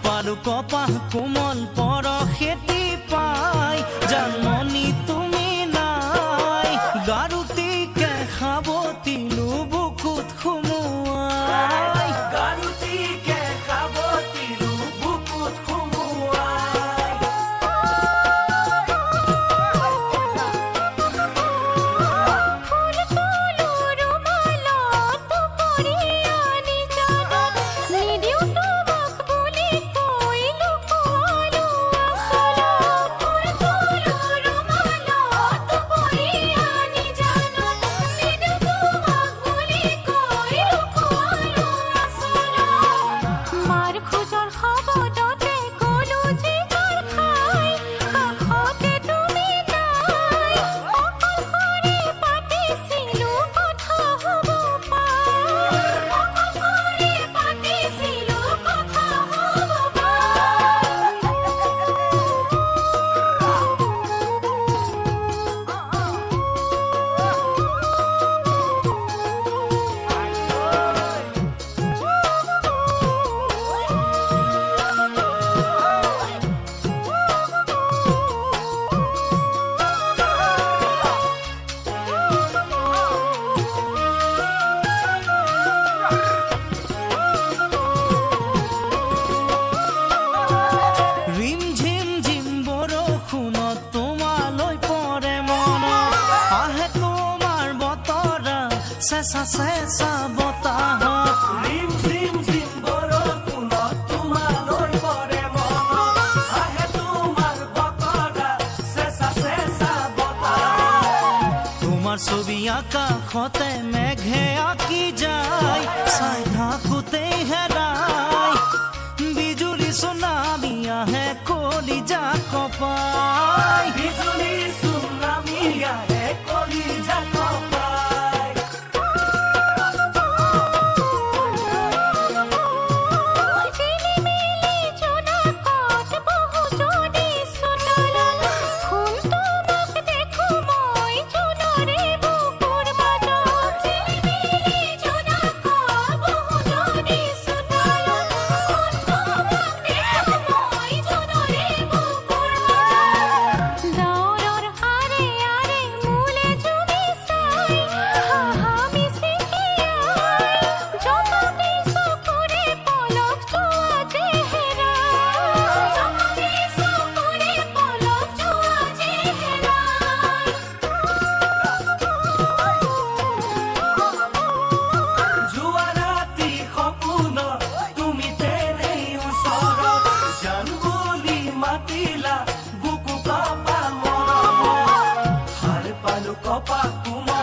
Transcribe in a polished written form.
পালো কপাহ কোমল পৰশেতি পাই জানমনি তুমি নাই গাৰুতিকে খাবতিলো বুকুত সুমুৱাই গাৰুতিকে খাবতিলো বুকুত সুমুৱাই ফুল ফুলো ৰুমালত পৰিয়ানি জানত নিদিও তোমাক বুলি কৈ লুকুৱালো আচলত ফুল ফুলো ৰুমালত পৰিয়ানি জানত নিদিও তোমাক বুলি কৈ লুকুৱালো আচলত মাৰ খোজৰ শব্দতে গলো জিগাৰ খাই কাষতে তুমি নাই অকলশৰে পাতিছিলো কথা হ'ব পাই অকলশৰে পাতিছিলো কথা হ'ব ৰিম ঝিম ঝিম বৰষুণত তোমালৈ পৰে মনত আহে তোমাৰ বতৰা চেঁচা চেঁচা বতাহত ৰিম ঝিম ঝিম বৰষুণত তোমালৈ পৰে মনত আহে তোমাৰ বতৰা চেঁচা চেঁচা বতাহত তোমাৰ ছবি আকাশতে মেঘে আঁকি যায় চাই থাকোঁতেই হেৰাই বিজুলী সুনামি আহে কলিজা কপাই বিজুলী সুনামি আহে কলিজা কপাই ঝিলিমিলি জোনাকত বহু যদি চোতালত ফুল তোমাক দেখো মই জোনৰে বুকুৰ মাজত ঝিলিমিলি জোনাকত বহু যদি চোতালত ফুল তোমাক দেখো মই জোনৰে বুকুৰ মাজত ডাৱৰৰ আৰে আৰে মোলে জুমি চাই হাহা মিচিকিয়াই জপকি চকুৰে পলক যোৱা চেহেৰাই জপকি চকুৰে পলক যোৱা চেহেৰাই যোৱা ৰাতি সপোনত তুমি তেনেই ওচৰত জান বুলি মাতিলা বুকু কপা মৰমত সাৰ পালো কপা কোমল